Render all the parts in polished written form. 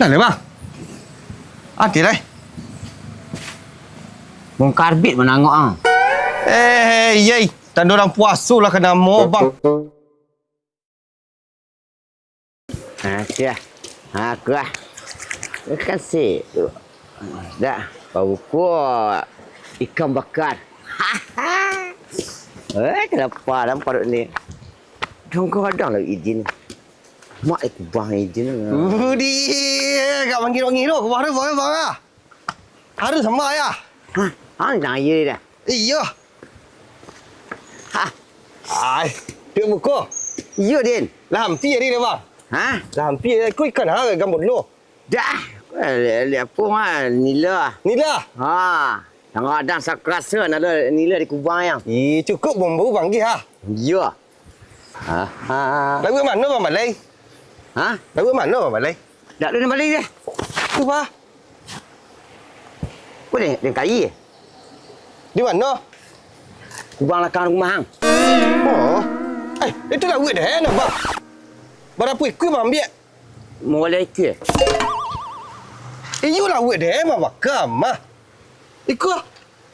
Dah lah bang. Hati lah. Bongkar bit menangok ah. Yey. Tanda orang puasa lah kena mau bang. Siap. Aku lah. Terima kasih. Dah. Bau kuat. Ikan bakar. Kenapa dalam parut ni? Kadang-kadang lah izin. Mak aku bang izin. Kak panggil-panggil tu. Kau baru bang lah. Harus sama ya. Nak ya dah. Iya. Ai, dia muka. Ya, Din. Lah hampir ni dah bang. Lah hampir aku ikan gambut lu. Dah. Lihat apa nila. Ni lah. Kadang-kadang saya rasa ada nila di kubang yang. Cukup baru panggil ha. Ya. Lagu mana bang Malay? Lagu mana bang Malay? Tak ada balik dah. Tu bah. Apa ni? Dia kai. Di mana? Kubang lakang rumah hang. Oh. Itu lagu dah nak bang. Berapa ikut bang ambil? Mulai ke? Iyo lagu dah bang bakam mah. Ikut.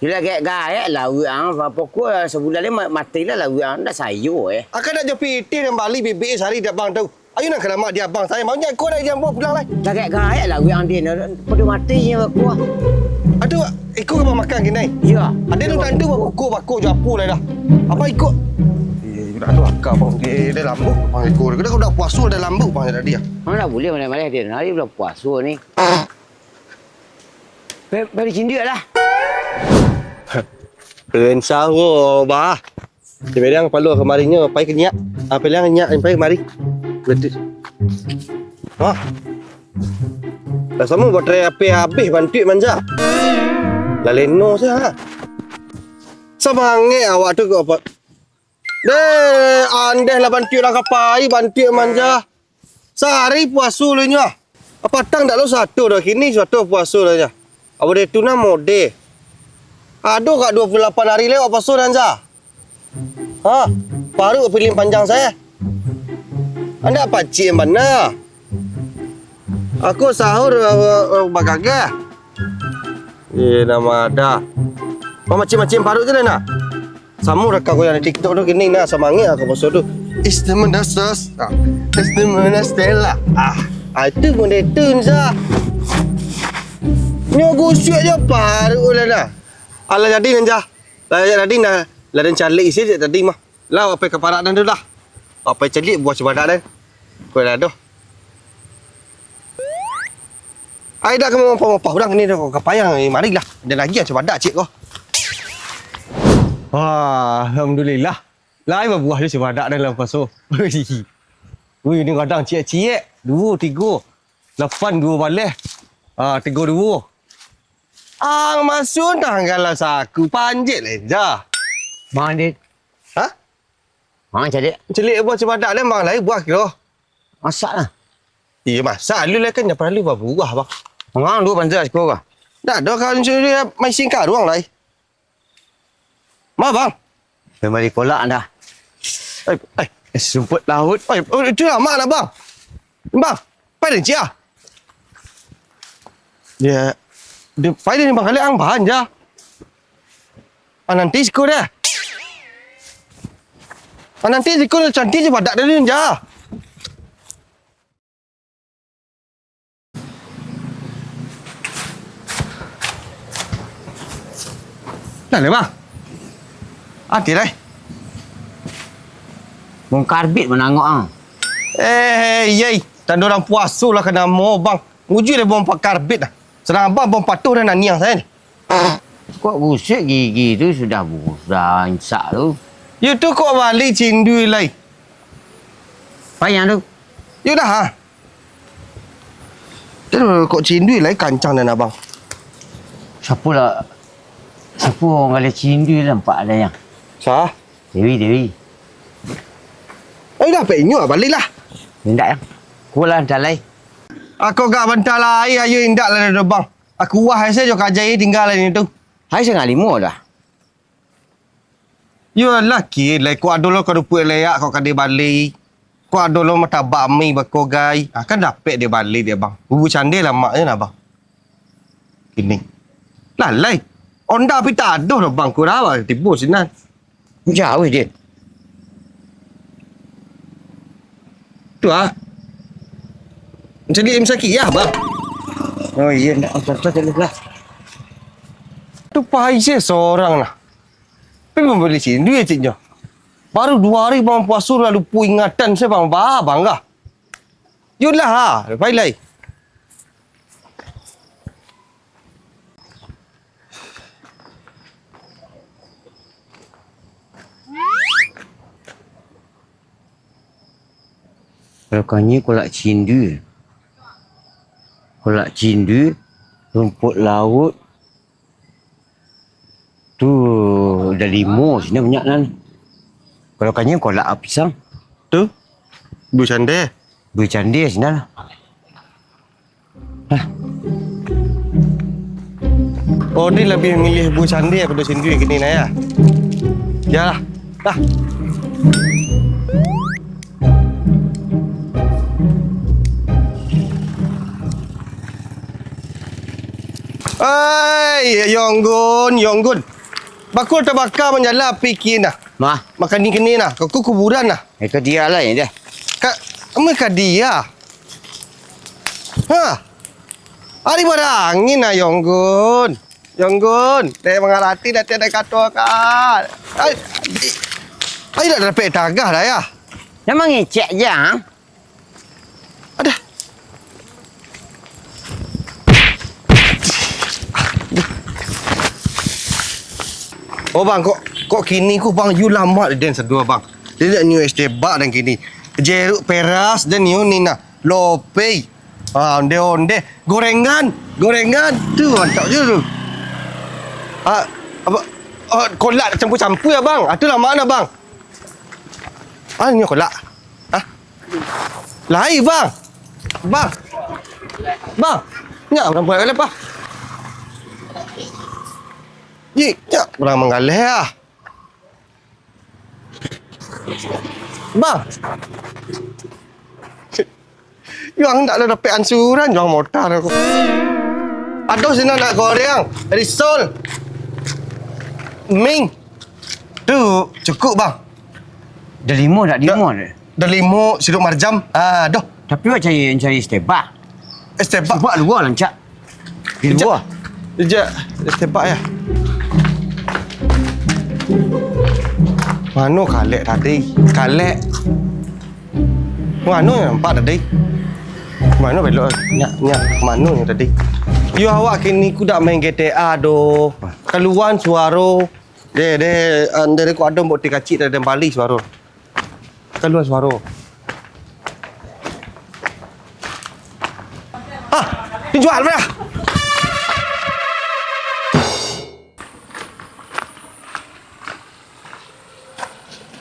Bila gaya lagu hang apa ko sebulan ni matilah lagu hang dah sayo Akan nak jopi ti dan Bali bibik sehari dah bang tahu. Ayo nak kena mak dia bang saya maunya kau dah jam pulang lah. Dah gaya lagu hang dia pada mati je aku. Aduh, ikut ke makan gini? Ya. Ada tu tandu bakul japu lah dah. Apa ikut? Dah ada akak bang. Dia lambuk bang ikut. Kau dah puasa dah lambuk bang tadi ah. Mana boleh mana dia. Hari bulan puasa ni. Beri cindik lah. Keren sahur bah. Dia bilang palu kemarinya pai ke nyak. Apa bilang nyak pai kemari. Betul. Dah sama baterai HP habis bantuit manja. Lah leno saya. Sabange awak tu kau apa? Deh, andeh lah bantuit orang kapai, bantuit manja. Sehari puasa lu nya. Apa tang dak lu satu dah kini satu puasa dah nya. Apa dia tu na mode. Aduh kat 28 hari lewat puasa dah. Baru pilih panjang saya. Anda apa cik mana? Aku sahur bagagah. Nama ada. Macam-macam parut je lah nak. Sama rekam aku yang di TikTok tu kini nak semangat aku pasal tu. Istimenasos. Istimenastela. Itu pun dia tu Nza. Ni aku usyuk je parut lah nak. Alah jadi Nza. Lah jadi nak. Lah dan calik isi je tadi mah. Lah apa keparak dan tu lah. Apa calik buat sebadak dan. Kau dah dah. Ai dah kamu apa orang ni dah kau kapayang marilah. Ada lagi yang sebadak cik kau. Alhamdulillah. Lai buah dia sebadak dalam paso. Wih ni kadang cik-cik 2 3 8 2 balik. 3 2. Masuk tanggal saku panjit leja. Mang dit. Mang cadik. Celik buah sebadak dan bang lai buah kira. Masak lah. Iya masak lu lah kan jangan perlu buah bang. Mang dua panjat sekolah. Dah dah kalau dia mai singkat ruang lai. Ma bang. Memang kolak dah. Sumput laut. Itu lah mak lah bang. Bang, pai dia cia. Dia pai dia ni bang kali ang bahan je. Nanti sekolah dia. Nanti sekolah cantik je badak dia ni je. Dah lah bang. Hati lah. Bongkar bit menangok ah. Yey. Tanda orang puasa lah kena mau bang. Uji dia bom pakar bit dah. Serang abang bom patuh dah nak niang saya ni. Kok busuk gigi tu sudah insak tu. You tu kok balik cindui lai. Payang tu. You dah ha. Terus kok cindui lai kancang dan abang. Siapa lah? Siapa orang kali cindu nampak ada yang. Sah? Dewi. Dah penyok balik lah. Indak yang. Kuala dalai. Aku gak bentar lah air ayo indak lah dah bang. Aku wah saya jo kajai tinggal lah ni tu. Hai setengah 5 dah. You laki lah kau ada lo kau rupa layak kau kade balik. Kau ada lo mata bakmi bako gai. Akan dapat dia balik dia bang. Bubu candil lah mak je lah bang. Kini. Lalai. Onda api tak ada lah bang. Kau rawat tipu sinan. Jauh dia. Tu ah. Macam dia sakit ya bang. Oh iya, nak tak lah. Tu pahai saya seorang lah. Tapi membeli sini duit ciknya. Baru 2 hari bang puasa lalu lupa ingatan saya bang. Bang kah? Yulah ha. Lepas lai. Kalau kanya kolak cindu. Kolak cindu, rumput laut. Tu dah 5 sini banyak kan. Kalau kanya kolak pisang. Tu. Bu candil. Bercanda sini lah. Oh, dia lebih milih bu candil daripada sendiri kini nak ya. Yalah. Dah. Hai, Yonggun. Bakul terbakar menjala pikir nah. Mah, Makan ni kini nah. Kau kuburan nah. itu dia lah yang dia. Kak, kamu dia. Ha. Hari pada angin nah Yonggun. Dia mengarati dah tiada kata kan. Ai dah dapat tagah dah ya. Memang ngecek je. Ha? Ada. Oh bang, kok kini ku bang you lama dan sedua bang. Dia nak new estate bak dan kini. Jeruk peras dan new ni nah. Lope. Onde. Gorengan tu mantap je tu. Apa kolak campur-campur ya bang. Itulah mana bang? Ni kolak. Lain bang. Bang. Ni orang buat apa? Ya, orang mengalah lah. Bang. Yang tak ada dapat ansuran jual motor aku. Aduh sini nak goreng. Risol. Ming. Tu cukup bang. Dah 5 tak 5 dah. Dah 5 sirup marjam. Dah. Tapi awak cari stebak. Estebak. Stebak luar lah, Cak. Di luar. Sekejap. Estebak ya. Mana kalek tadi? Kalek. Mana yang nampak tadi? Mana belok? Nyak. Mana yang tadi? You awak kini ku dah main GTA doh. Keluar suara. Dari ku ada buat kacik dari Bali suara. Keluar suara. Dijual berapa?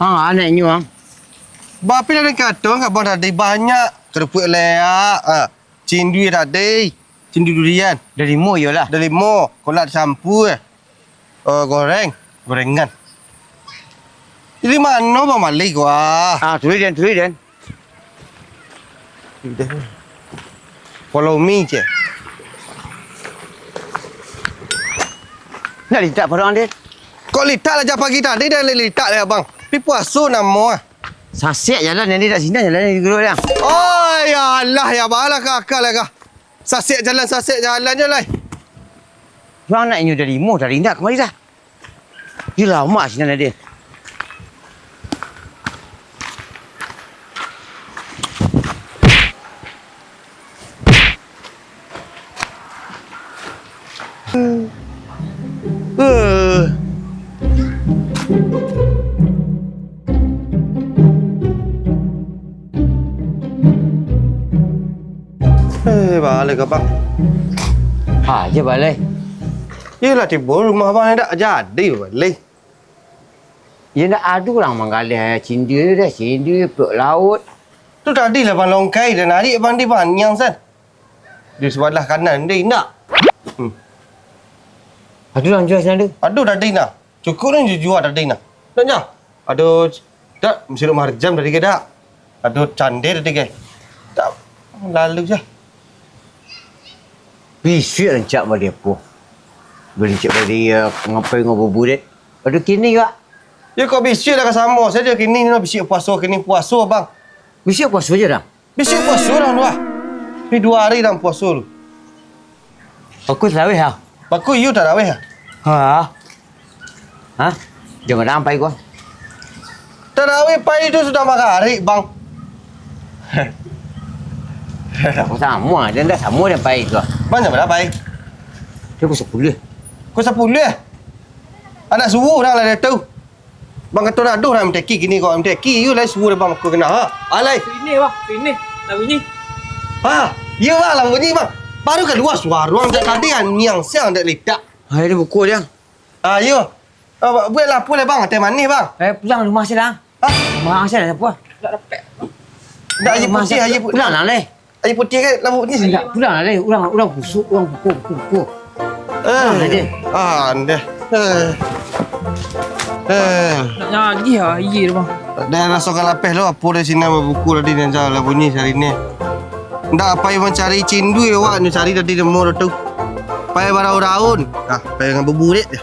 Anaknya bang. Bapi dah kata kat bang tadi banyak kerupuk leak. Cindu tadi. Cindu durian. Dah 5 je lah. Dah 5. Kolak campur. Gorengan. Jadi mana bang Malik wah? Tulis dan. Follow me je. Nak litak pada dia. Kau litak lah jap pagi tadi dah litak dah bang. Tapi puasa nama. Sasek jalan yang dia tak sini jalan yang dulu dah. Oh ya Allah ya balah kakak lah kah. Sasek jalan je lah. Bang nak inyu dah 5 dah rindak kemari dah. Dia lama sini dia. Balik ke bang? Je balik. Yelah tiba rumah bang tak jadi balik. Ya nak adu orang menggalih cindu dah. Cindu peluk laut. Tu tadi lah bang longkai dan narik bang di Banyang san. Di sebelah kanan dia nak. Aduh orang jual sana tu. Aduh tadi nak. Cukup ni jual tadi nak. Nak nyah. Aduh. Tak, mesti nak marjam tadi ke tak? Aduh, candai tadi guys. Tak lalu je. Bisa rencak balik apa? Beli cak balik ngapain ngobrol dek? Aduh kini kak. Ya kau bisik dah sama saja kini ni bisik puasa kini puasa bang. Bisa puasa je dah. Bisik puasa dah tu ah. Ni 2 hari dah puasa lu. Aku tahu ya. Baku you tak raweh ah. Ha? Ha? Jangan sampai gua. Tarawih pagi itu sudah makan hari bang. Aku sama, dan dah sama dan baik gua. Banyak berapa pagi? Dia aku 10. Kau 10 eh? Anak suruh dah lah dia tahu. Bang kata dah aduh dah MTQ gini kau MTQ you lah suruh bang aku kena ha. Alai. Sini bang, sini. Dah bunyi. Ha, ya bang lah bunyi bang. Baru kedua suara orang tak tadi kan yang siang tak letak. Hai dia buku dia. Ah ya. Buat lah pula bang teh manis bang. Pulang rumah saya dah. Ha? Rumah saya dah apa? Tak dapat. Dak air putih air putih. Pulang lah leh. Air putih kan lampu ni sini. Tak, pulang lah leh. Orang busuk, orang pukul. aja. Ande. Nak nyanyi lah, iya bang. Dah rasakan lapis lo apa di sini buku tadi yang jalan bunyi hari ni. Ndak apa yang mencari cindu ya wak ni cari tadi demo tu. Pai barau daun. Ah, pai dengan beburit je.